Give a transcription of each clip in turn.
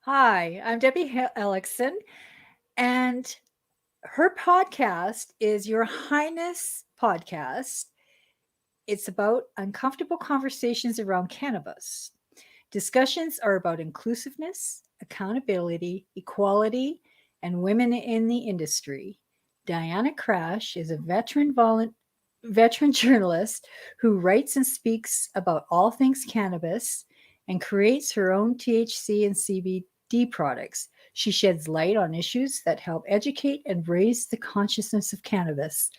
Hi, I'm Debbie Elicksen, and her podcast is your Highness Podcast. It's about uncomfortable conversations around cannabis. Discussions are about inclusiveness, accountability, equality, and women in the industry. Diana Krach is a veteran journalist who writes and speaks about all things cannabis and creates her own THC and CBD products. She sheds light on issues that help educate and raise the consciousness of cannabis.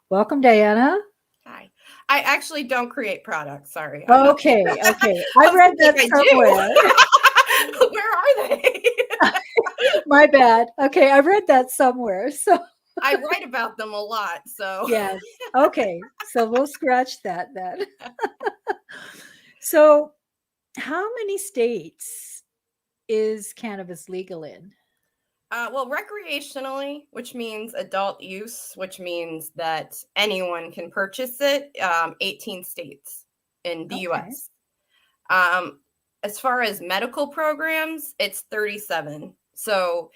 Welcome, Diana. Hi. I actually don't create products. Sorry. I'm not. Okay. I read that somewhere. Where are they? My bad. Okay, I read that somewhere. So I write about them a lot. So yes. Okay. So we'll scratch that then. So how many states is cannabis legal in? Well, recreationally, which means adult use, which means that anyone can purchase it, 18 states in the US. As far as medical programs, it's 37. So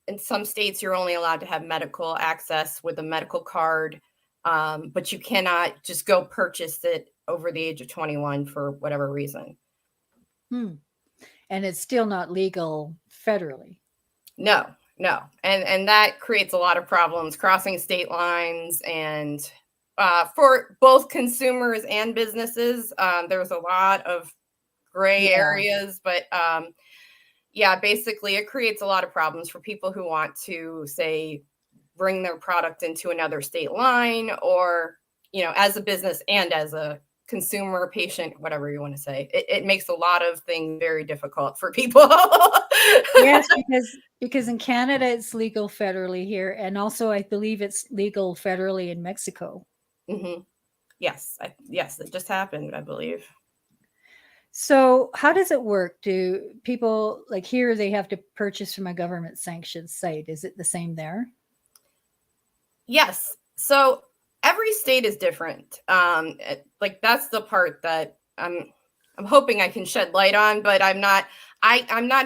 in some states, you're only allowed to have medical access with a medical card, but you cannot just go purchase it over the age of 21 for whatever reason. And it's still not legal federally. No. And that creates a lot of problems crossing state lines. And for both consumers and businesses, there's a lot of gray areas. But basically it creates a lot of problems for people who want to, say, bring their product into another state line or, as a business and as a consumer, patient, whatever you want to say. It makes a lot of things very difficult for people. Yes, because in Canada it's legal federally here, and also I believe it's legal federally in Mexico. Mm-hmm. Yes, it just happened, I believe. So how does it work? Do people like here they have to purchase from a government sanctioned site? Is it the same there? Yes. So every state is different. That's the part that I'm hoping I can shed light on, but I'm not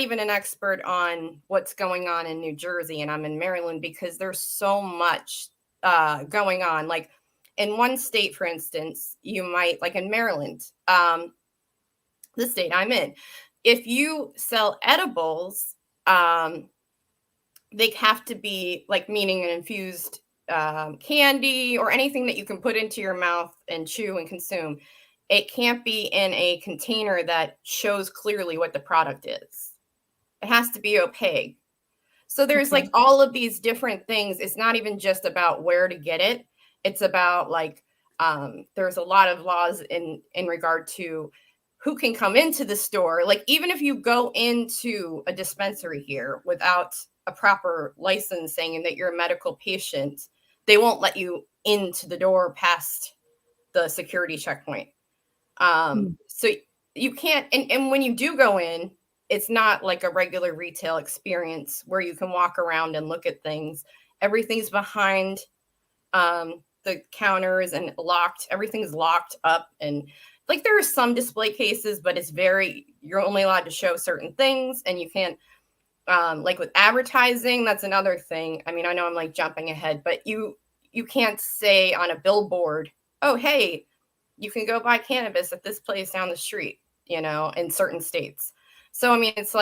even an expert on what's going on in New Jersey, and I'm in Maryland because there's so much going on. Like in one state, for instance, you might, like in Maryland, the state I'm in, if you sell edibles, they have to be meaning an infused candy or anything that you can put into your mouth and chew and consume. It can't be in a container that shows clearly what the product is. It has to be opaque. So there's all of these different things. It's not even just about where to get it. It's about there's a lot of laws in regard to who can come into the store. Like even if you go into a dispensary here without a proper license saying that you're a medical patient, they won't let you into the door past the security checkpoint. So you can't, and when you do go in, it's not like a regular retail experience where you can walk around and look at things. Everything's behind the counters and locked. Everything's locked up. And there are some display cases, but you're only allowed to show certain things, and you can't, with advertising, that's another thing. I mean, I know I'm jumping ahead, but you can't say on a billboard, oh, hey, you can go buy cannabis at this place down the street, in certain states. So, I mean, it's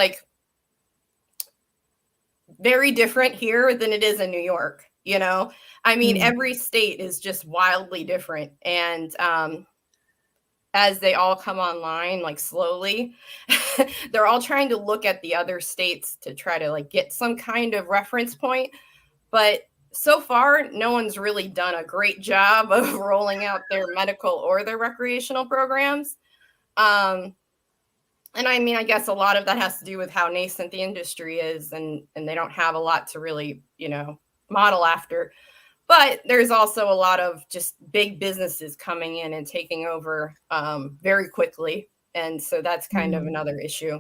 very different here than it is in New York, I mean, every state is just wildly different. And as they all come online, slowly, they're all trying to look at the other states to try to get some kind of reference point. But so far, no one's really done a great job of rolling out their medical or their recreational programs. And I mean, I guess a lot of that has to do with how nascent the industry is, and they don't have a lot to really, model after. But there's also a lot of just big businesses coming in and taking over very quickly. And so that's kind of another issue.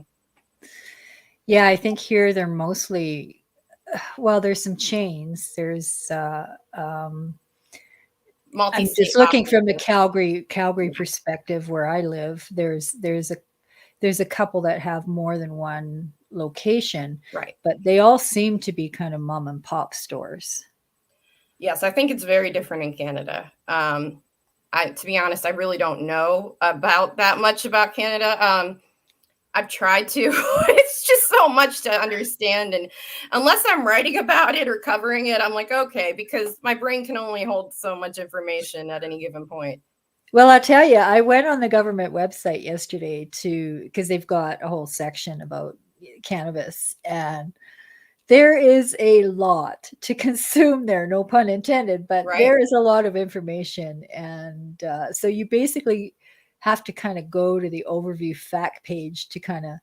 Yeah, I think here they're mostly, well, there's some chains. There's I'm just looking from the Calgary perspective where I live. There's there's a couple that have more than one location, Right. but they all seem to be kind of mom and pop stores. Yes, I think it's very different in Canada. To be honest, I really don't know about that much about Canada. I've tried to. It's just so much to understand, and unless I'm writing about it or covering it, I'm like, okay, because my brain can only hold so much information at any given point. Well, I'll tell you, I went on the government website yesterday because they've got a whole section about cannabis, and there is a lot to consume there, no pun intended, but Right. there is a lot of information. And so you basically have to kind of go to the overview fact page to kind of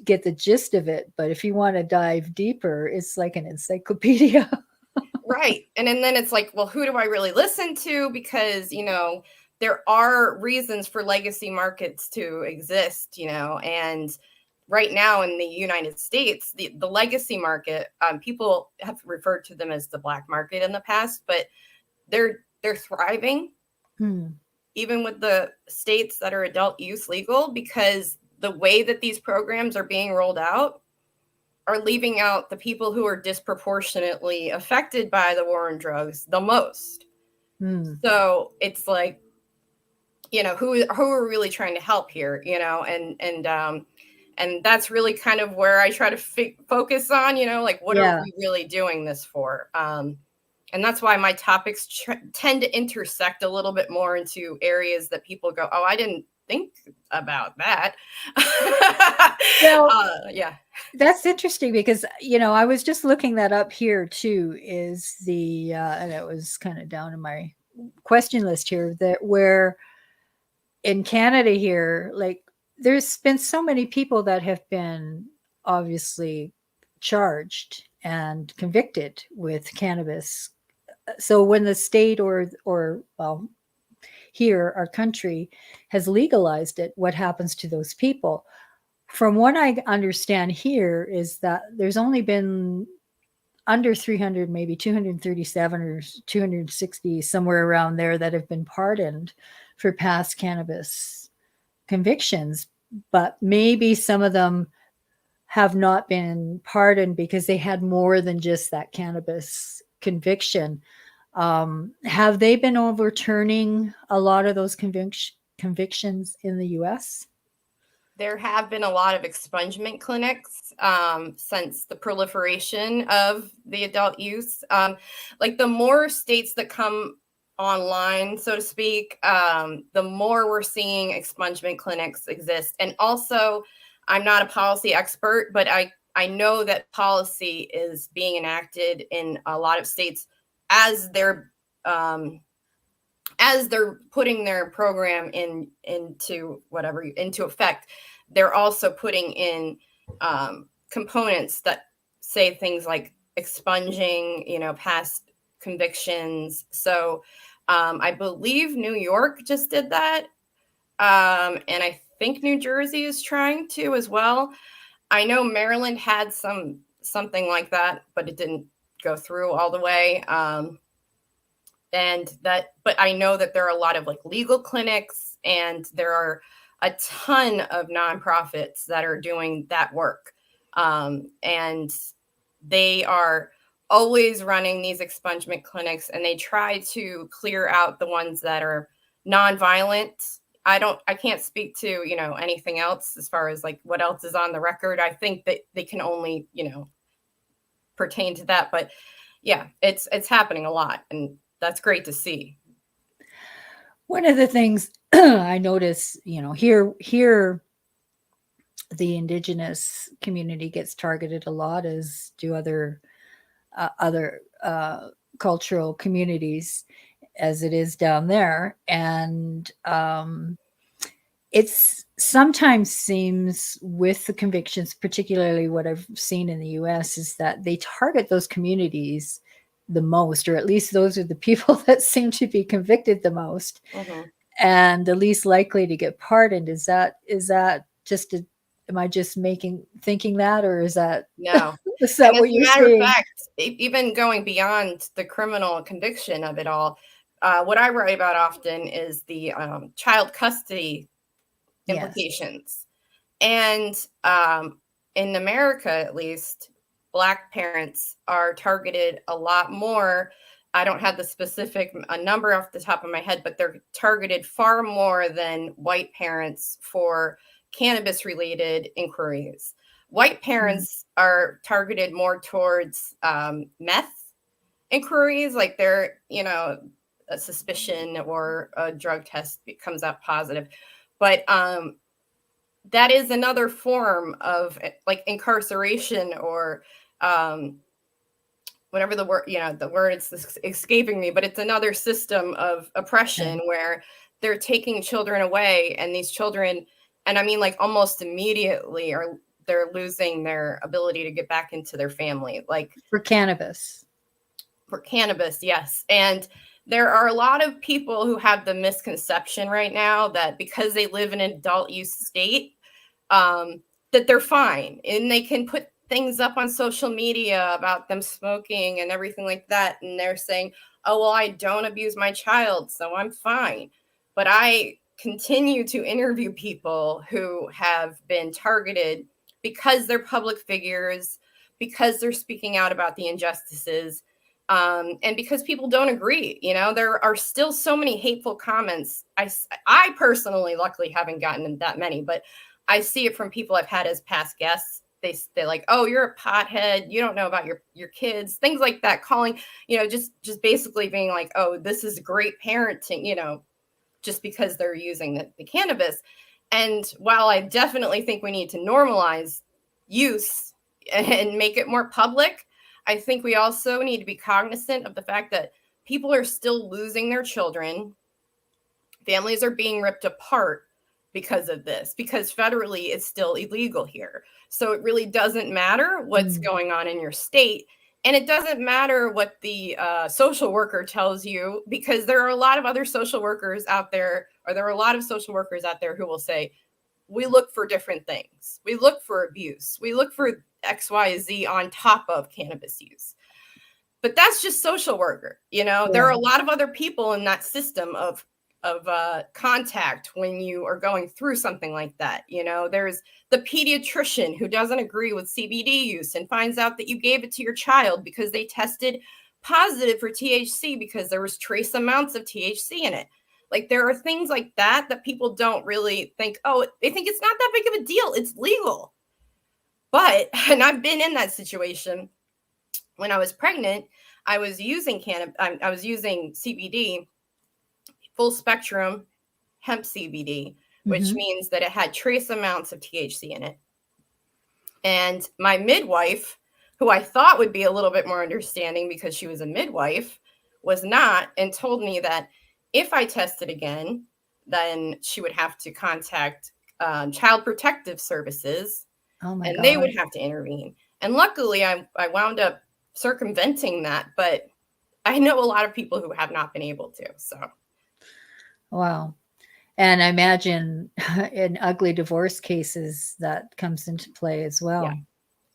get the gist of it. But if you want to dive deeper, it's like an encyclopedia. Right. And then it's like, well, who do I really listen to? Because, there are reasons for legacy markets to exist, and right now in the United States, the legacy market, people have referred to them as the black market in the past, but they're thriving, even with the states that are adult use legal, because the way that these programs are being rolled out are leaving out the people who are disproportionately affected by the war on drugs the most. So it's like, who are really trying to help here, and that's really kind of where I try to focus on, like, what are we really doing this for? And that's why my topics tend to intersect a little bit more into areas that people go, oh, I didn't think about that. Well, yeah. That's interesting because, I was just looking that up here too, is and it was kind of down in my question list here, that where in Canada here, like there's been so many people that have been obviously charged and convicted with cannabis. So when the state or well, here, our country has legalized it, what happens to those people? From what I understand here is that there's only been under 300, maybe 237 or 260, somewhere around there, that have been pardoned for past cannabis convictions. But maybe some of them have not been pardoned because they had more than just that cannabis conviction. Have they been overturning a lot of those convictions in the US? There have been a lot of expungement clinics since the proliferation of the adult use. Like the more states that come online, so to speak, the more we're seeing expungement clinics exist. And also, I'm not a policy expert, but I know that policy is being enacted in a lot of states as they're putting their program into effect. They're also putting in components that say things like expunging, past convictions. So I believe New York just did that. And I think New Jersey is trying to as well. I know Maryland had something like that, but it didn't go through all the way. But I know that there are a lot of like legal clinics, and there are a ton of nonprofits that are doing that work. And they are always running these expungement clinics, and they try to clear out the ones that are nonviolent. I can't speak to, anything else as far as like what else is on the record. I think that they can only, pertain to that. But yeah, it's happening a lot, and that's great to see. One of the things I notice, here the Indigenous community gets targeted a lot, as do other cultural communities, as it is down there. And it's sometimes seems with the convictions, particularly what I've seen in the US, is that they target those communities the most, or at least those are the people that seem to be convicted the most, and the least likely to get pardoned. Is that just am I just thinking that, or is that no? Is that what you're saying? Of fact, even going beyond the criminal conviction of it all, what I write about often is the child custody implications. And in America, at least, Black parents are targeted a lot more. I don't have the specific number off the top of my head, but they're targeted far more than white parents for cannabis related inquiries. White parents are targeted more towards meth inquiries, like they're, a suspicion or a drug test comes out positive. But that is another form of like incarceration or whatever the word, the word is escaping me, but it's another system of oppression where they're taking children away, and these children, and I mean like almost immediately, they're losing their ability to get back into their family. Like for cannabis. For cannabis, yes. And there are a lot of people who have the misconception right now that because they live in an adult use state, that they're fine and they can put things up on social media about them smoking and everything like that. And they're saying, oh, well, I don't abuse my child, so I'm fine. But I continue to interview people who have been targeted because they're public figures, because they're speaking out about the injustices, and because people don't agree. There are still so many hateful comments. I personally, luckily, haven't gotten that many, but I see it from people I've had as past guests. They're like, oh, you're a pothead. You don't know about your kids, things like that, calling, just basically being like, oh, this is great parenting, just because they're using the cannabis. And while I definitely think we need to normalize use and make it more public, I think we also need to be cognizant of the fact that people are still losing their children. Families are being ripped apart because of this, because federally it's still illegal here. So it really doesn't matter what's going on in your state. And it doesn't matter what the social worker tells you, because there are a lot of other social workers out there, or there are a lot of social workers out there who will say, we look for different things. We look for abuse. We look for X, Y, Z on top of cannabis use. But that's just social worker. There are a lot of other people in that system of contact when you are going through something like that. There's the pediatrician who doesn't agree with CBD use and finds out that you gave it to your child because they tested positive for THC because there was trace amounts of THC in it. Like, there are things like that people don't really think, oh, they think it's not that big of a deal. It's legal. But, and I've been in that situation. When I was pregnant, I was using cannabis. I was using CBD, full spectrum hemp CBD, which means that it had trace amounts of THC in it. And my midwife, who I thought would be a little bit more understanding because she was a midwife, was not, and told me that if I tested again, then she would have to contact Child Protective Services, and they would have to intervene. And luckily, I wound up circumventing that, but I know a lot of people who have not been able to. So, wow. And I imagine in ugly divorce cases that comes into play as well. Yeah.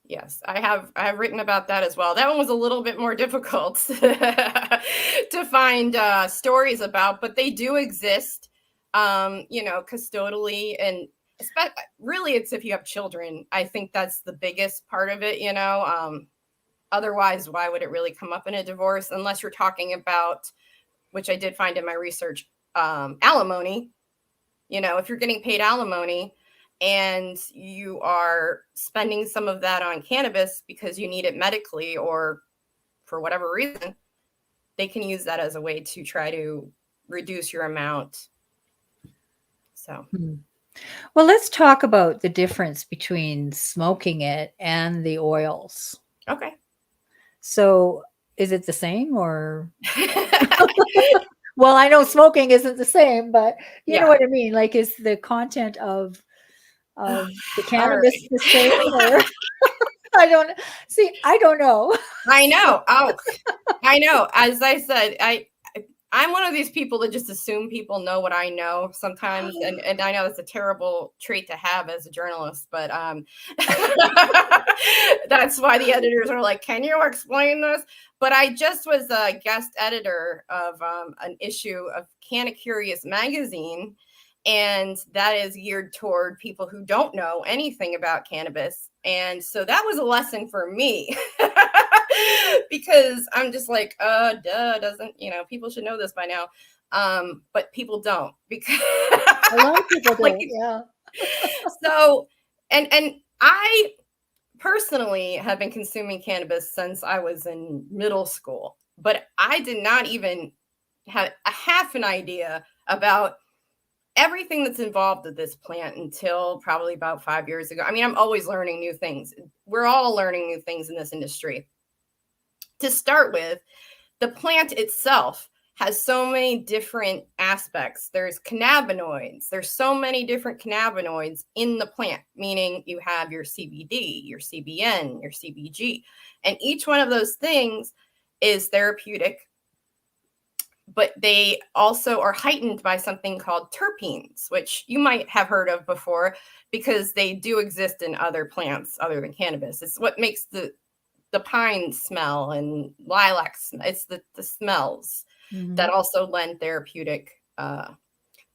Yes, I have written about that as well. That one was a little bit more difficult to find stories about, but they do exist, custodially, and really it's if you have children. I think that's the biggest part of it, otherwise, why would it really come up in a divorce unless you're talking about, which I did find in my research, alimony. If you're getting paid alimony and you are spending some of that on cannabis because you need it medically or for whatever reason, they can use that as a way to try to reduce your amount. So, well, let's talk about the difference between smoking it and the oils. Okay. So is it the same or? Well, I know smoking isn't the same, but you know what I mean? Like, is the content of the cannabis the same? Or I don't know. I know. Oh, I know. As I said, I'm one of these people that just assume people know what I know sometimes. And I know that's a terrible trait to have as a journalist, but that's why the editors are like, can you explain this? But I just was a guest editor of an issue of Canna Curious magazine. And that is geared toward people who don't know anything about cannabis. And so that was a lesson for me because I'm just like, doesn't, people should know this by now. But people don't, because A lot of people don't. Yeah. So, and I personally have been consuming cannabis since I was in middle school, but I did not even have a half an idea about everything that's involved with this plant until probably about 5 years ago. I mean, I'm always learning new things. We're all learning new things in this industry. To start with, the plant itself has so many different aspects. There's cannabinoids. There's so many different cannabinoids in the plant, meaning you have your CBD, your CBN, your CBG, and each one of those things is therapeutic, but they also are heightened by something called terpenes, which you might have heard of before because they do exist in other plants other than cannabis. It's what makes the pine smell and lilac. It's the smells that also lend therapeutic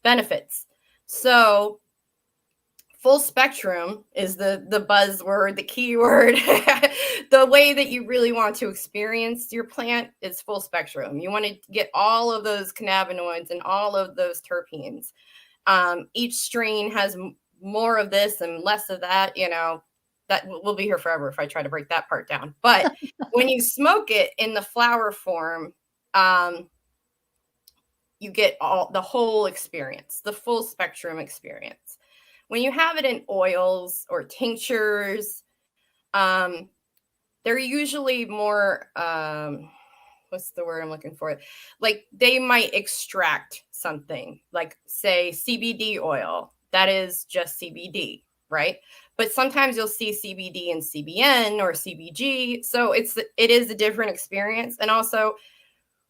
benefits. So full spectrum is the buzzword, the keyword. The way that you really want to experience your plant is full spectrum. You want to get all of those cannabinoids and all of those terpenes. Each strain has more of this and less of that, that we'll be here forever if I try to break that part down. But when you smoke it in the flower form, you get the whole experience, the full spectrum experience. When you have it in oils or tinctures, they're usually more, what's the word I'm looking for? Like they might extract something, like say CBD oil, that is just CBD, right? But sometimes you'll see CBD and CBN or CBG. So it is a different experience. And also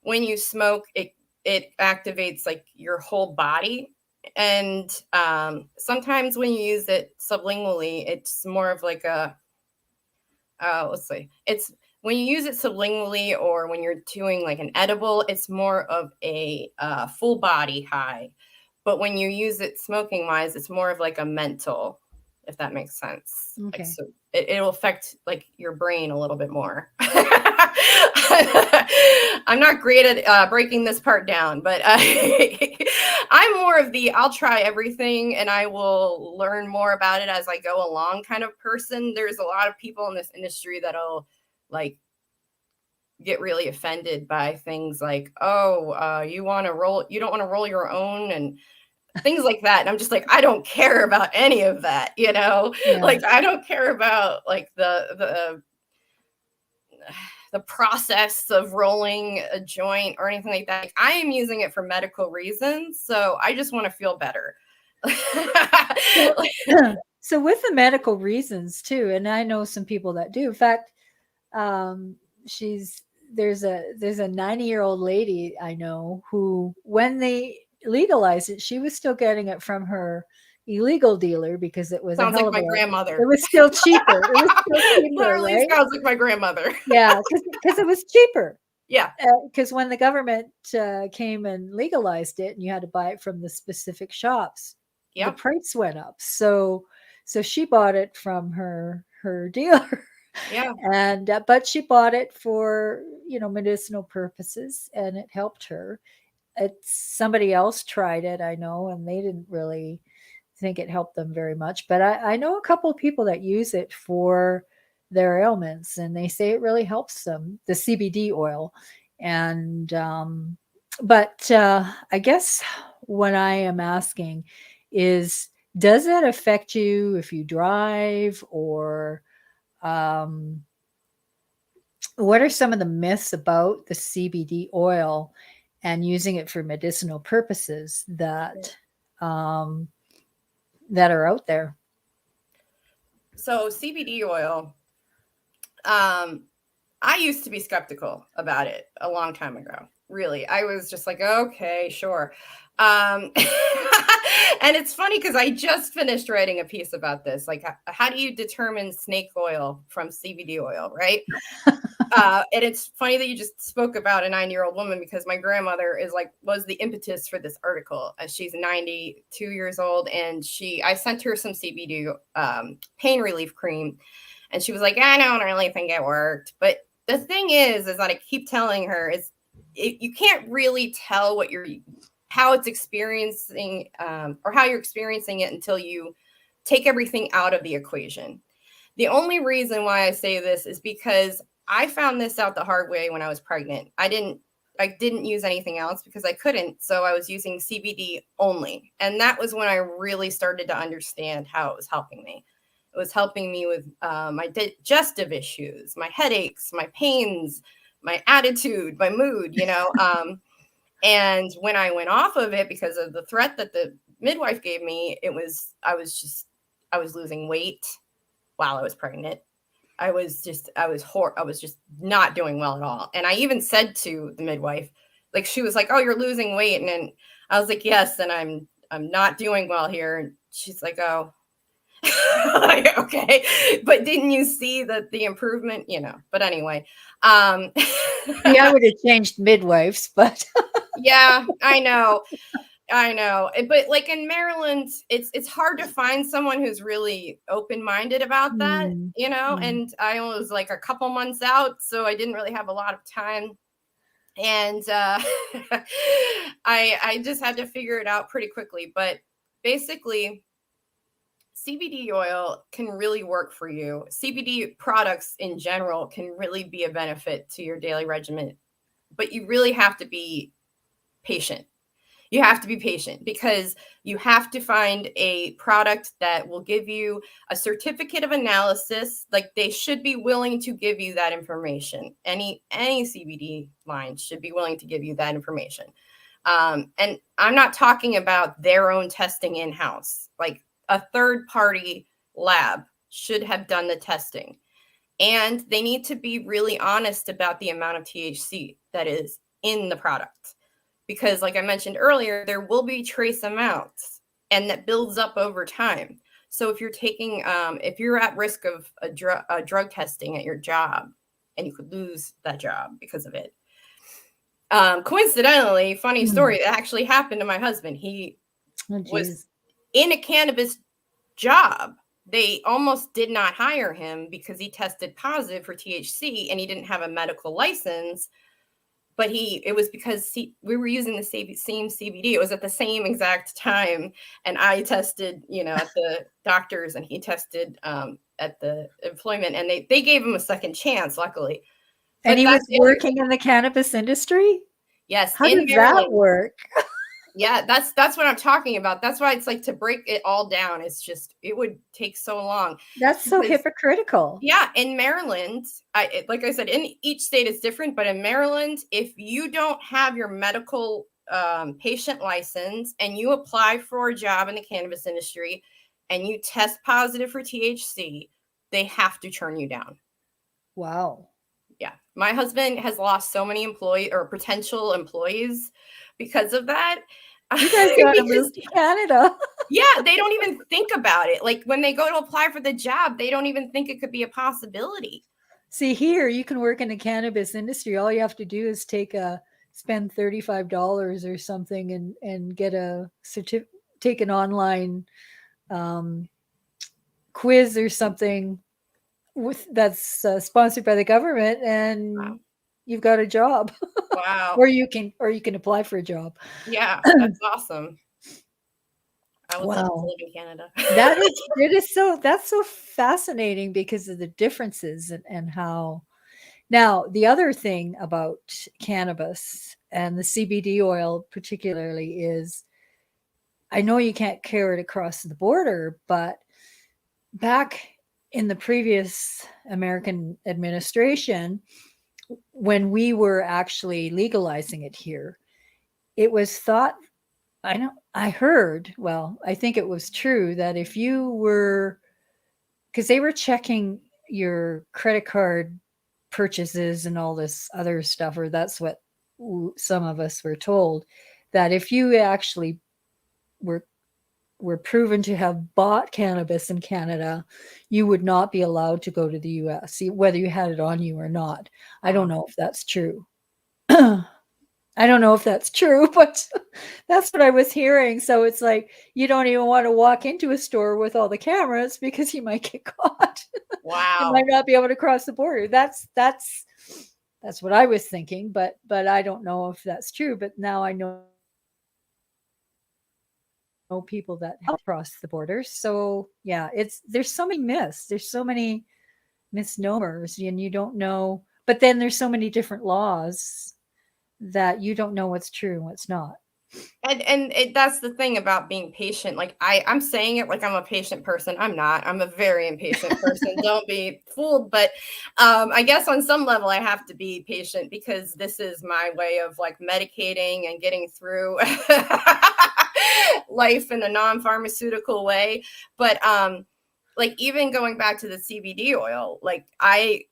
when you smoke, it activates like your whole body. And sometimes when you use it sublingually, it's more of like a, it's when you use it sublingually or when you're doing like an edible, it's more of a full body high. But when you use it smoking wise, it's more of like a mental, if that makes sense. Okay. Like, so it'll affect like your brain a little bit more. I'm not great at breaking this part down, but I'm more of the I'll try everything and I will learn more about it as I go along kind of person. There's a lot of people in this industry that'll like get really offended by things like, you want to roll, you don't want to roll your own and things like that. And I'm just like, I don't care about any of that, Like I don't care about like the process of rolling a joint or anything like that. Like, I am using it for medical reasons. So I just want to feel better. So with the medical reasons too, and I know some people that do. In fact, there's a 90-year-old lady I know who, when they legalized it, she was still getting it from her illegal dealer because it was sounds like my grandmother. It was still cheaper. It was still cheaper. Literally right? Sounds like my grandmother. Yeah, because it was cheaper. Yeah. Because when the government came and legalized it, and you had to buy it from the specific shops, the price went up. So she bought it from her dealer. Yeah. And but she bought it for medicinal purposes, and it helped her. Somebody else tried it, I know, and they didn't really think it helped them very much. But I know a couple of people that use it for their ailments, and they say it really helps them, the CBD oil. And but I guess what I am asking is, does it affect you if you drive, or what are some of the myths about the CBD oil and using it for medicinal purposes that that are out there? So CBD oil, I used to be skeptical about it a long time ago. Really, I was just like, okay, sure. And it's funny because I just finished writing a piece about this. Like, how do you determine snake oil from CBD oil, right? And it's funny that you just spoke about a 90-year-old woman, because my grandmother was the impetus for this article. She's 92 years old, and I sent her some CBD pain relief cream, and she was like, I don't really think it worked. But the thing is that I keep telling her you can't really tell how it's experiencing, or how you're experiencing it, until you take everything out of the equation. The only reason why I say this is because I found this out the hard way when I was pregnant. I didn't use anything else because I couldn't. So I was using CBD only. And that was when I really started to understand how it was helping me. It was helping me with my digestive issues, my headaches, my pains, my attitude, my mood, and when I went off of it because of the threat that the midwife gave me, I was losing weight while I was pregnant. I was just not doing well at all. And I even said to the midwife, like, she was like, "Oh, you're losing weight." And then I was like, "Yes, and I'm not doing well here." And she's like, "Oh." Like, okay, but didn't you see the improvement? But anyway, Yeah, I would have changed midwives, but yeah, I know. But like in Maryland, it's hard to find someone who's really open-minded about that, and I was like a couple months out, so I didn't really have a lot of time. And I just had to figure it out pretty quickly. But basically, CBD oil can really work for you. CBD products in general can really be a benefit to your daily regimen, but you really have to be patient. You have to be patient, because you have to find a product that will give you a certificate of analysis. Like, they should be willing to give you that information. Any CBD line should be willing to give you that information. And I'm not talking about their own testing in-house. Like, a third-party lab should have done the testing. And they need to be really honest about the amount of THC that is in the product. Because, like I mentioned earlier, there will be trace amounts, and that builds up over time. So if you're at risk of a drug testing at your job, and you could lose that job because of it. Coincidentally, funny story, that actually happened to my husband. He was in a cannabis job. They almost did not hire him because he tested positive for THC, and he didn't have a medical license. But it was because we were using the same CBD. It was at the same exact time. And I tested, at the doctors, and he tested at the employment, and they gave him a second chance, luckily. And he was working in the cannabis industry? Yes. How did that work? Yeah, that's what I'm talking about. That's why it's like, to break it all down, it's just, it would take so long. That's so hypocritical. Yeah, in Maryland, like I said, in each state is different, but in Maryland, if you don't have your medical patient license and you apply for a job in the cannabis industry and you test positive for THC, they have to turn you down. Wow. Yeah. My husband has lost so many potential employees because of that. You guys got to move to Canada. Yeah, they don't even think about it. Like, when they go to apply for the job, they don't even think it could be a possibility. See, here you can work in the cannabis industry. All you have to do is spend $35 or something and get take an online quiz or something that's sponsored by the government, and you've got a job. Wow. or you can apply for a job. Yeah, that's awesome. I would love to live in Canada. That's so fascinating because of the differences and how. Now, the other thing about cannabis and the CBD oil particularly is, I know you can't carry it across the border, but back in the previous American administration, when we were actually legalizing it here, it was thought, I heard, well, I think it was true, that if you were, because they were checking your credit card purchases and all this other stuff, or that's what some of us were told, that if you actually were were proven to have bought cannabis in Canada, you would not be allowed to go to the US, whether you had it on you or not. I don't know if that's true. I don't know if that's true, but that's what I was hearing. So it's like you don't even want to walk into a store with all the cameras because you might get caught. You Wow. might not be able to cross the border. That's what I was thinking, but I don't know if that's true. But now I know people that have crossed the border. So yeah, there's so many myths. There's so many misnomers, and you don't know. But then there's so many different laws that you don't know what's true and what's not. That's the thing about being patient. Like I'm saying it like I'm a patient person. I'm not. I'm a very impatient person. Don't be fooled. But I guess on some level I have to be patient because this is my way of like medicating and getting through life in a non-pharmaceutical way. But like even going back to the CBD oil, like I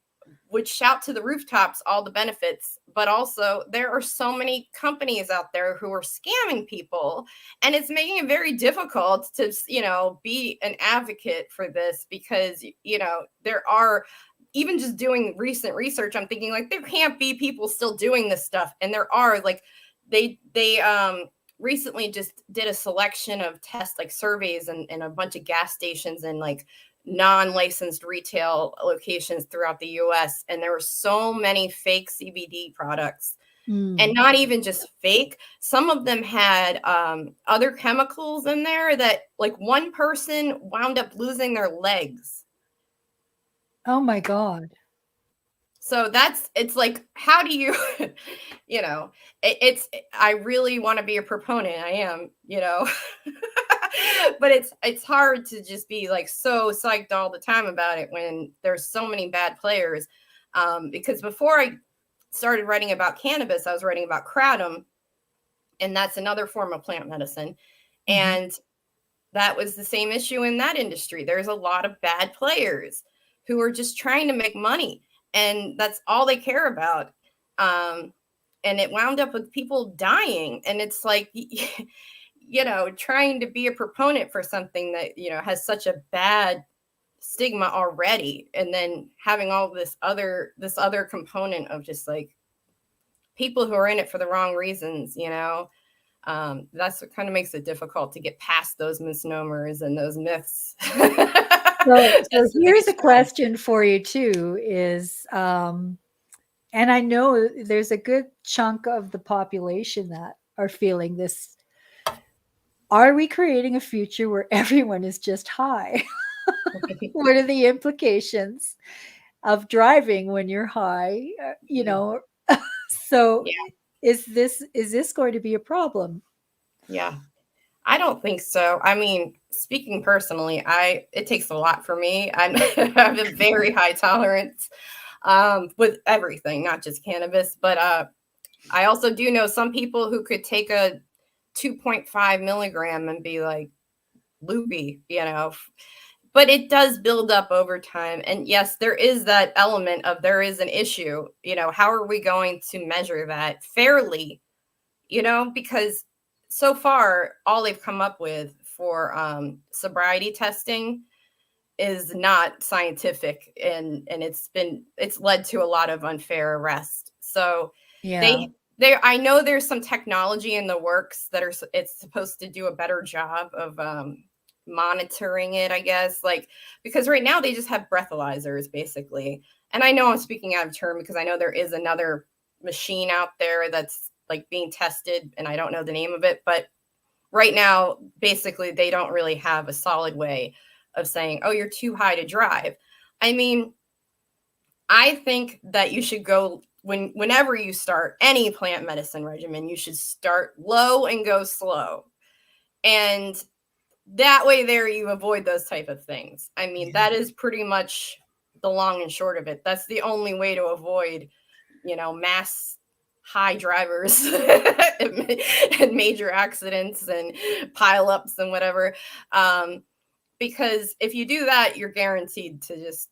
would shout to the rooftops all the benefits, but also there are so many companies out there who are scamming people, and it's making it very difficult to, be an advocate for this because, there are, even just doing recent research, I'm thinking like there can't be people still doing this stuff, and there are. Like they recently just did a selection of test like surveys and a bunch of gas stations and like non-licensed retail locations throughout the US, and there were so many fake CBD products. And not even just fake, some of them had other chemicals in there that like one person wound up losing their legs. Oh my God. So it's like, how do you, I really want to be a proponent. I am, but it's hard to just be like so psyched all the time about it when there's so many bad players. Because before I started writing about cannabis, I was writing about kratom, and that's another form of plant medicine. Mhm. And that was the same issue in that industry. There's a lot of bad players who are just trying to make money, and that's all they care about. And it wound up with people dying. And it's like, trying to be a proponent for something that, has such a bad stigma already. And then having all this other component of just like people who are in it for the wrong reasons, that's what kind of makes it difficult to get past those misnomers and those myths. So here's a question for you too is, and I know there's a good chunk of the population that are feeling this. Are we creating a future where everyone is just high? What are the implications of driving when you're high? So Yeah. is this going to be a problem? Yeah. I don't think so. I mean, speaking personally, it takes a lot for me. I have a very high tolerance with everything, not just cannabis. But I also do know some people who could take a 2.5 milligram and be like loopy, But it does build up over time. And yes, there is that element of there is an issue. How are we going to measure that fairly? Because so far, all they've come up with for sobriety testing is not scientific, and it's led to a lot of unfair arrest. So Yeah. I know there's some technology in the works it's supposed to do a better job of monitoring it, I guess, like, because right now they just have breathalyzers basically. And I know I'm speaking out of turn because I know there is another machine out there that's like being tested, and I don't know the name of it, but right now basically they don't really have a solid way of saying, oh, you're too high to drive. I mean, I think that you should go whenever you start any plant medicine regimen, you should start low and go slow. And that way there you avoid those type of things. I mean, that is pretty much the long and short of it. That's the only way to avoid, mass high drivers and major accidents and pileups and whatever. Because if you do that, you're guaranteed to just,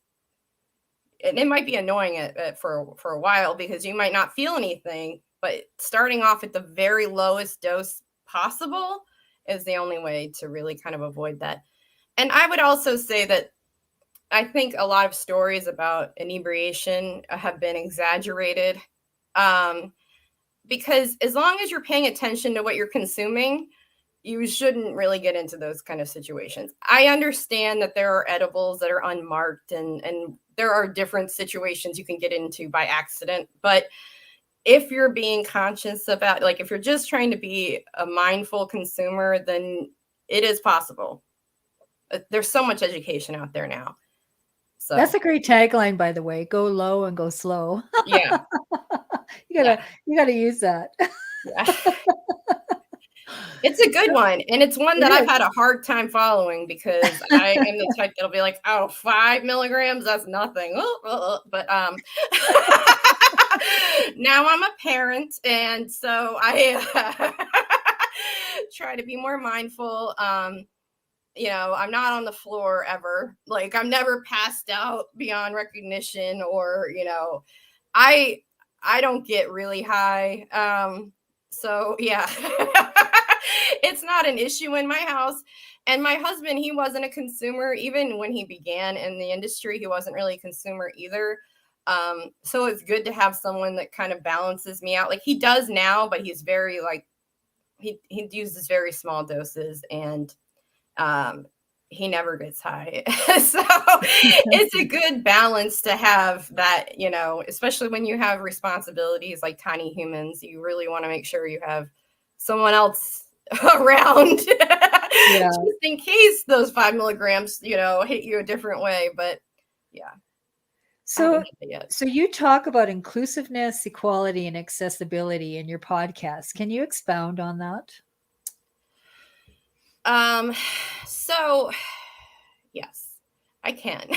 and it might be annoying for a while because you might not feel anything, but starting off at the very lowest dose possible is the only way to really kind of avoid that. And I would also say that I think a lot of stories about inebriation have been exaggerated, because as long as you're paying attention to what you're consuming, you shouldn't really get into those kind of situations. I understand that there are edibles that are unmarked, and there are different situations you can get into by accident. But if you're being conscious about, like, if you're just trying to be a mindful consumer, then it is possible. There's so much education out there now. So That's a great tagline, by the way. Go low and go slow. yeah, You gotta use that. yeah. It's a good one. And it's one that I've had a hard time following, because I am the type that'll be like, oh, 5 milligrams, that's nothing. But now I'm a parent, and so I try to be more mindful. You know, I'm not on the floor ever. Like, I'm never passed out beyond recognition, or, you know, I don't get really high. So yeah. It's not an issue in my house. And my husband, he wasn't a consumer. Even when he began in the industry, he wasn't really a consumer either. So it's good to have someone that kind of balances me out. Like, he does now, but he's very, like, he uses very small doses, and he never gets high. So it's a good balance to have that, you know, especially when you have responsibilities like tiny humans. You really want to make sure you have someone else around, just in case those 5 milligrams, you know, hit you a different way. But yeah. So you talk about inclusiveness, equality, and accessibility in your podcast. Can you expound on that? So yes, I can.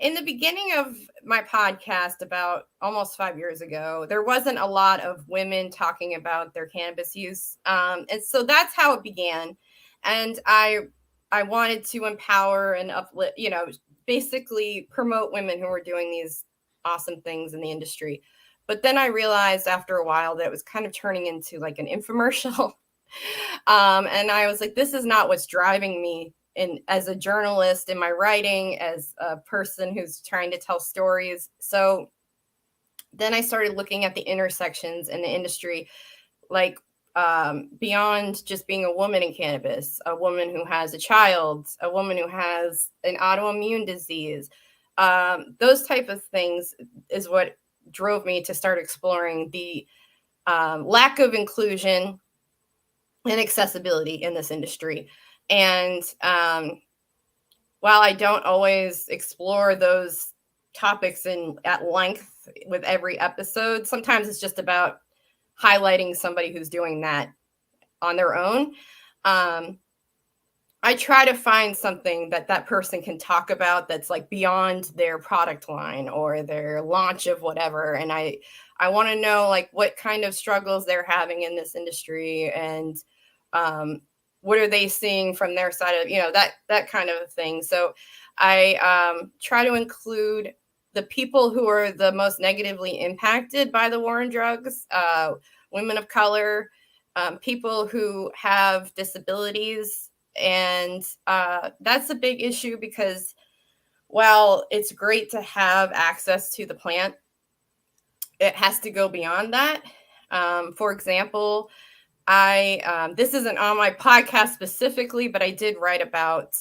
In the beginning of my podcast, about almost 5 years ago, there wasn't a lot of women talking about their cannabis use. And so that's how it began. And I wanted to empower and uplift, you know, basically promote women who were doing these awesome things in the industry. But then I realized after a while that it was kind of turning into like an infomercial. And I was like, this is not what's driving me as a journalist, in my writing, as a person who's trying to tell stories. So then I started looking at the intersections in the industry, like beyond just being a woman in cannabis, a woman who has a child, a woman who has an autoimmune disease. Those type of things is what drove me to start exploring the lack of inclusion and accessibility in this industry. And while I don't always explore those topics at length with every episode, sometimes it's just about highlighting somebody who's doing that on their own. I try to find something that person can talk about that's like beyond their product line or their launch of whatever. And I want to know like what kind of struggles they're having in this industry, and what are they seeing from their side of, you know, that kind of thing. So I try to include the people who are the most negatively impacted by the war on drugs, women of color, people who have disabilities. And that's a big issue, because while it's great to have access to the plant, it has to go beyond that. For example, this isn't on my podcast specifically, but I did write about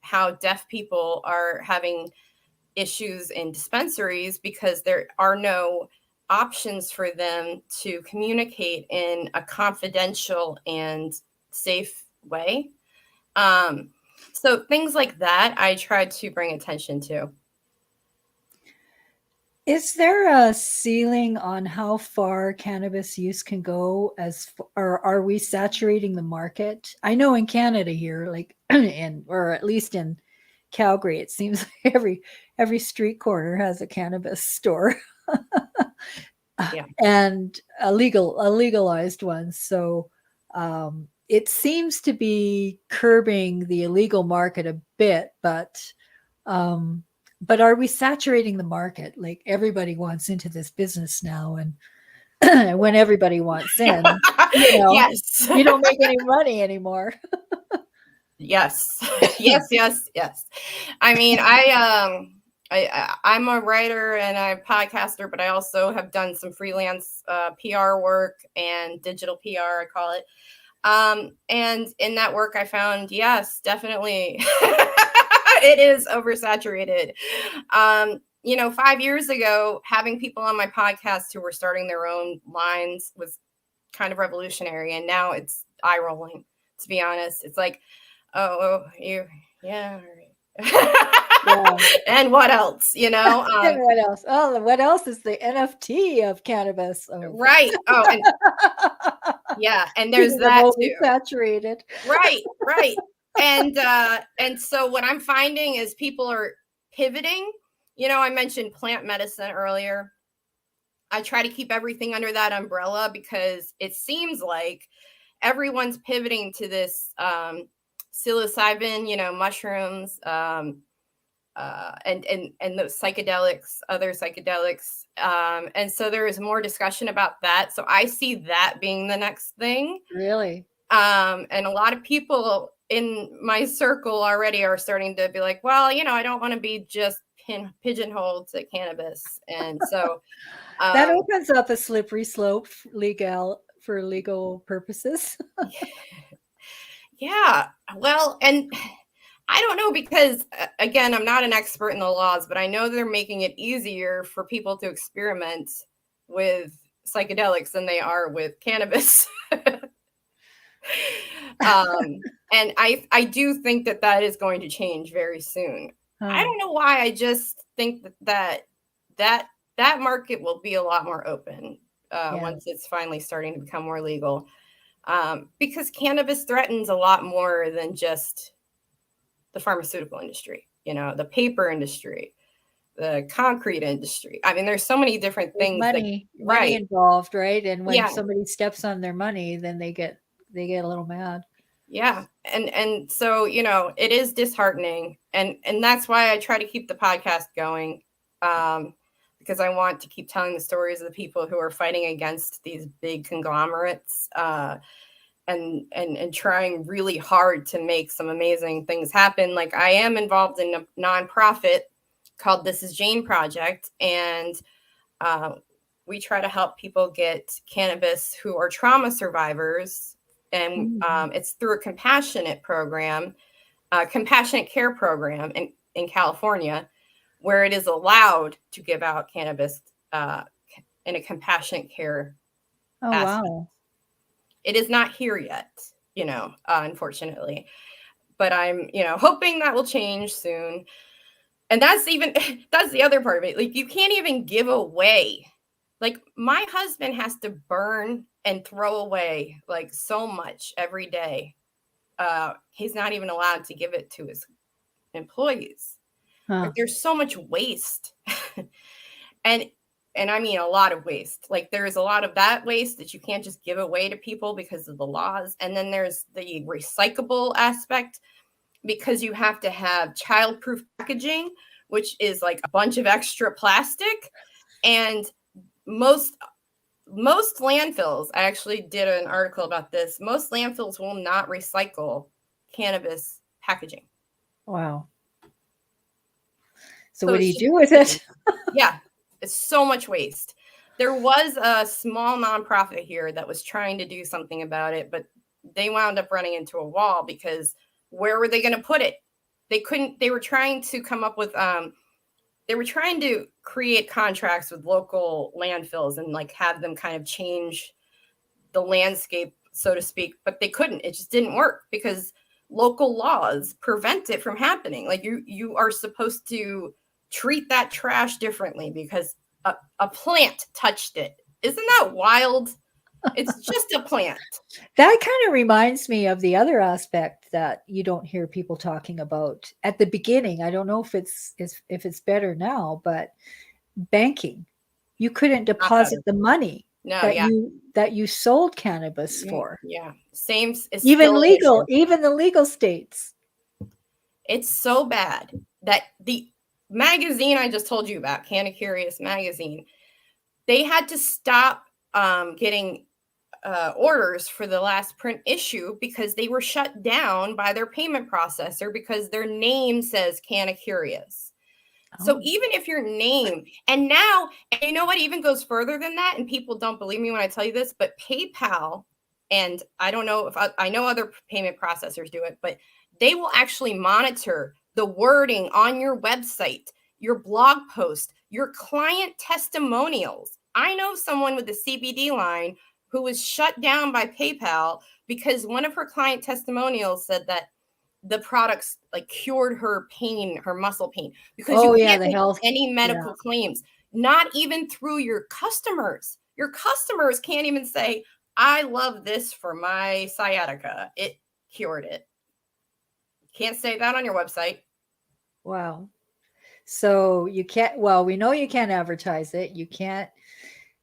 how deaf people are having issues in dispensaries because there are no options for them to communicate in a confidential and safe way. So things like that, I try to bring attention to. Is there a ceiling on how far cannabis use can go, or are we saturating the market? I know in Canada here, like, or at least in Calgary, it seems like every street corner has a cannabis store. Yeah. And a legalized one. So it seems to be curbing the illegal market a bit, but are we saturating the market? Like, everybody wants into this business now, and when everybody wants in, Yes. You don't make any money anymore. Yes. Yes. I mean, I'm a writer and I'm a podcaster, but I also have done some freelance PR work and digital PR, I call it. And in that work, I found, yes, definitely, it is oversaturated. 5 years ago, having people on my podcast who were starting their own lines was kind of revolutionary. And now it's eye rolling, to be honest. It's like, oh, yeah. Yeah. And what else, And what else? Oh, what else is the NFT of cannabis? Right. Oh, and yeah, and there's that too. Saturated. Right. And so what I'm finding is people are pivoting. I mentioned plant medicine earlier. I try to keep everything under that umbrella because it seems like everyone's pivoting to this psilocybin, mushrooms, and those psychedelics, other psychedelics. And so there is more discussion about that. So I see that being the next thing. Really? And a lot of people in my circle already are starting to be like, well, I don't want to be just pigeonholed to cannabis. And so that opens up a slippery slope for legal purposes. Yeah. Well, and I don't know because, again, I'm not an expert in the laws, but I know they're making it easier for people to experiment with psychedelics than they are with cannabis. And I do think that is going to change very soon. I don't know why. I just think that market will be a lot more open once it's finally starting to become more legal. Because cannabis threatens a lot more than just the pharmaceutical industry, the paper industry, the concrete industry. I mean, there's so many different things. Money involved, right? And when somebody steps on their money, then they get a little mad. Yeah. And so, it is disheartening. And that's why I try to keep the podcast going. Because I want to keep telling the stories of the people who are fighting against these big conglomerates, and trying really hard to make some amazing things happen. Like I am involved in a nonprofit called This Is Jane Project. And we try to help people get cannabis who are trauma survivors. And it's through a compassionate care program in California, where it is allowed to give out cannabis in a compassionate care aspect. Wow. It is not here yet, unfortunately, but I'm, hoping that will change soon. And that's the other part of it. Like, you can't even give away. Like, my husband has to burn and throw away like so much every day. He's not even allowed to give it to his employees. Like, there's so much waste. And I mean a lot of waste. Like, there's a lot of that waste that you can't just give away to people because of the laws. And then there's the recyclable aspect, because you have to have child-proof packaging, which is like a bunch of extra plastic. And most landfills, I actually did an article about this, most landfills will not recycle cannabis packaging. Wow. So what do you do with it? Yeah, it's so much waste. There was a small nonprofit here that was trying to do something about it, but they wound up running into a wall because where were they going to put it? They were trying to come up with, they were trying to create contracts with local landfills and like have them kind of change the landscape, so to speak, but they couldn't. It just didn't work because local laws prevent it from happening. Like, you are supposed to treat that trash differently because a plant touched it. Isn't that wild? It's just a plant. That kind of reminds me of the other aspect that you don't hear people talking about at the beginning. I don't know if it's better now, but banking. You couldn't deposit the money that you sold cannabis for. Yeah. Same. Even the legal states. It's so bad that the magazine I just told you about, Canna Curious magazine, they had to stop getting orders for the last print issue because they were shut down by their payment processor because their name says Canna Curious. So even if your name, and now, and you know what even goes further than that, and people don't believe me when I tell you this, but PayPal, and I don't know if I know other payment processors do it, but they will actually monitor the wording on your website, your blog post, your client testimonials. I know someone with the CBD line who was shut down by PayPal because one of her client testimonials said that the products like cured her pain, her muscle pain, because you can't make any medical claims, not even through your customers. Your customers can't even say, I love this for my sciatica. It cured it. Can't say that on your website. Wow. So you can't, well, we know you can't advertise it. You can't,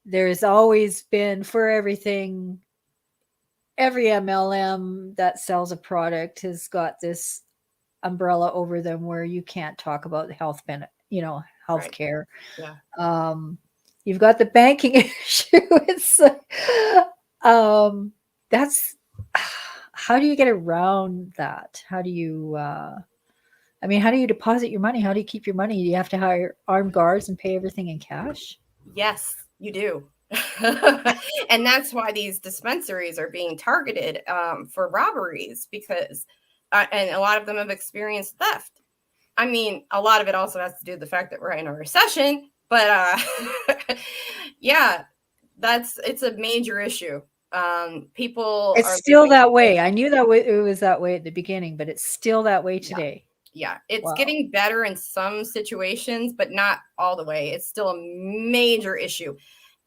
there's always been for everything, every MLM that sells a product has got this umbrella over them where you can't talk about the health benefit, healthcare. Right. Yeah. You've got the banking issue. It's that's how do you get around that? How do you how do you deposit your money? How do you keep your money? Do you have to hire armed guards and pay everything in cash? Yes, you do. And that's why these dispensaries are being targeted for robberies because, and a lot of them have experienced theft. I mean, a lot of it also has to do with the fact that we're in a recession, but yeah, it's a major issue. People it's still that way. I knew that it was that way at the beginning, but it's still that way today. Yeah, it's getting better in some situations, but not all the way. It's still a major issue.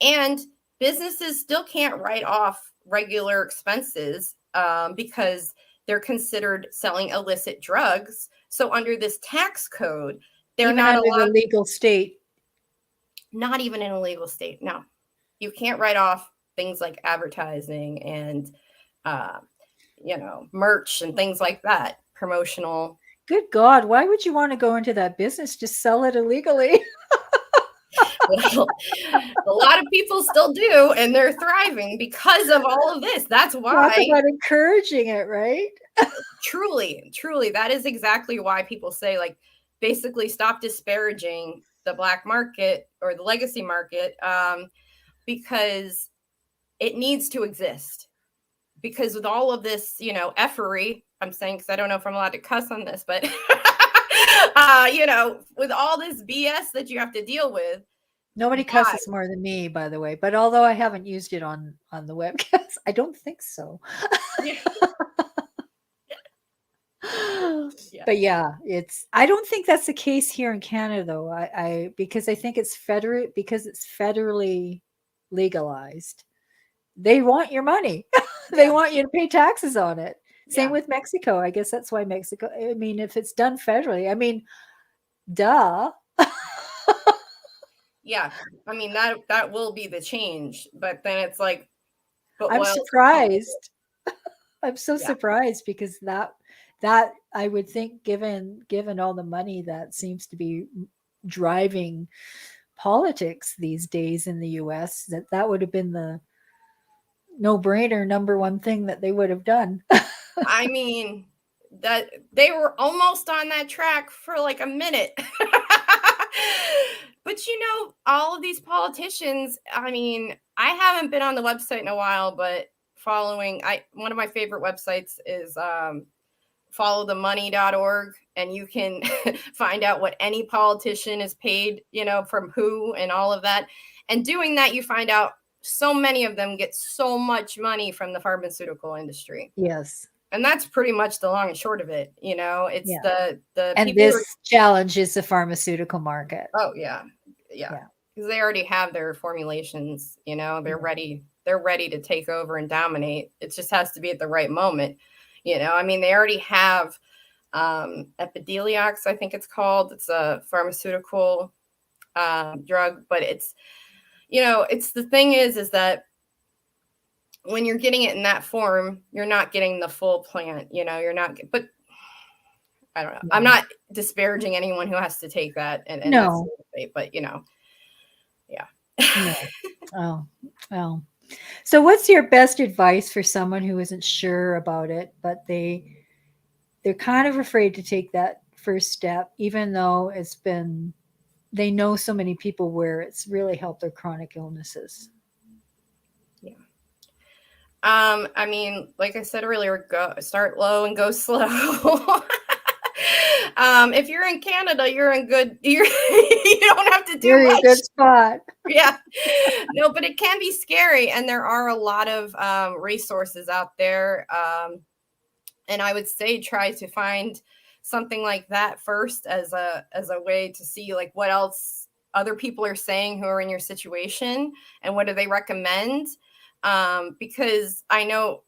And businesses still can't write off regular expenses because they're considered selling illicit drugs. So under this tax code, they're even not under allowed. The legal state. Not even in a legal state. No, you can't write off things like advertising and, merch and things like that. Promotional. Good God, why would you want to go into that business? Just sell it illegally. Well, a lot of people still do, and they're thriving because of all of this. That's why. Talk about encouraging it, right? Truly, that is exactly why people say, like, basically stop disparaging the black market or the legacy market because it needs to exist. Because with all of this, effery, I'm saying because I don't know if I'm allowed to cuss on this, but, with all this BS that you have to deal with. Nobody cusses more than me, by the way. But although I haven't used it on the webcast, I don't think so. Yeah. But yeah, I don't think that's the case here in Canada, though. Because I think it's federally legalized. They want your money. They want you to pay taxes on it. Same with Mexico. I guess that's why Mexico, if it's done federally, duh. Yeah. That will be the change. But then it's like, I'm surprised. I'm so surprised because that I would think given all the money that seems to be driving politics these days in the US, that would have been the no-brainer number one thing that they would have done. That they were almost on that track for like a minute. But all of these politicians, I haven't been on the website in a while, but one of my favorite websites is followthemoney.org, and you can find out what any politician is paid, from who and all of that. And doing that, you find out so many of them get so much money from the pharmaceutical industry. Yes. And that's pretty much the long and short of it. It's the and this challenges the pharmaceutical market. Oh yeah. Because they already have their formulations, they're ready to take over and dominate. It just has to be at the right moment. They already have Epidiolex, I think it's called. It's a pharmaceutical drug, but it's the thing is that when you're getting it in that form, you're not getting the full plant, you're not, but I don't know. I'm not disparaging anyone who has to take that. And no, but yeah. No. Oh, well, So what's your best advice for someone who isn't sure about it, but they're kind of afraid to take that first step, even though they know so many people where it's really helped their chronic illnesses? Yeah. I mean, like I said earlier, start low and go slow. If you're in Canada, you're in good. You don't have to do You're in a much. good spot. Yeah, no, but it can be scary, and there are a lot of resources out there. And I would say try to find something like that first as a way to see like what else other people are saying who are in your situation and what do they recommend, because I know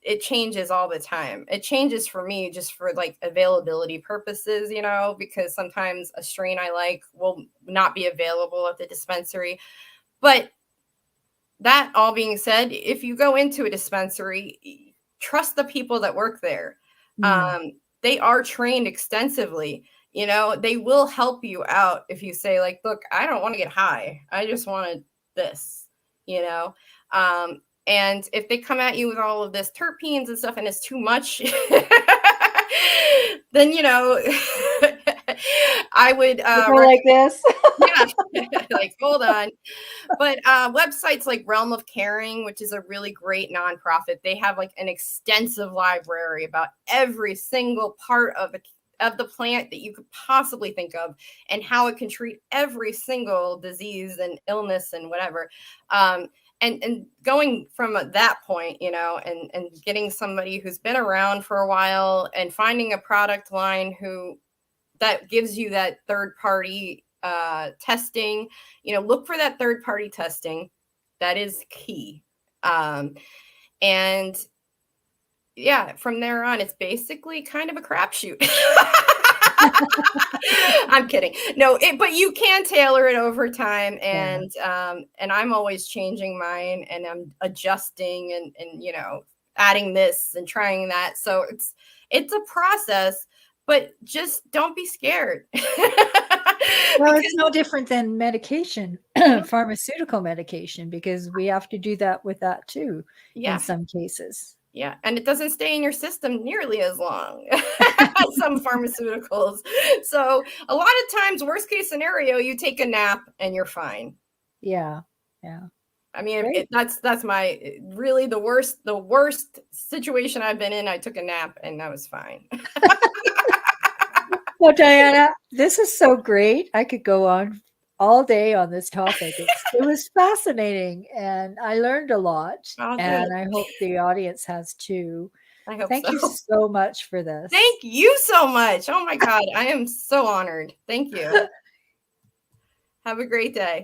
it changes all the time. It changes for me just for like availability purposes, because sometimes a strain I like will not be available at the dispensary. But that all being said, if you go into a dispensary, trust the people that work there. They are trained extensively. They will help you out if you say like, look, I don't want to get high. I just wanted this, you know? And if they come at you with all of this terpenes and stuff and it's too much, then, I would, Go like this. yeah, like, hold on. But websites like Realm of Caring, which is a really great nonprofit, they have like an extensive library about every single part of the plant that you could possibly think of and how it can treat every single disease and illness and whatever. And going from that point, and getting somebody who's been around for a while and finding a product line that gives you that third party testing, look for that third party testing. That is key. And yeah, from there on, it's basically kind of a crapshoot. I'm kidding. No, but you can tailor it over time, and I'm always changing mine, and I'm adjusting, and adding this and trying that. So it's a process, but just don't be scared. Well, it's no different than medication, pharmaceutical medication, because we have to do that with that too, in Yeah. some cases. Yeah, and it doesn't stay in your system nearly as long as some pharmaceuticals. So a lot of times, worst case scenario, you take a nap and you're fine. Yeah. I mean, that's my really the worst situation I've been in. I took a nap and I was fine. Well, Diana, this is so great. I could go on all day on this topic. It was fascinating, and I learned a lot. Oh, And I hope the audience has too. I hope Thank so. you so much for this. Thank you so much. Oh my God, I am so honored. Thank you. Have a great day.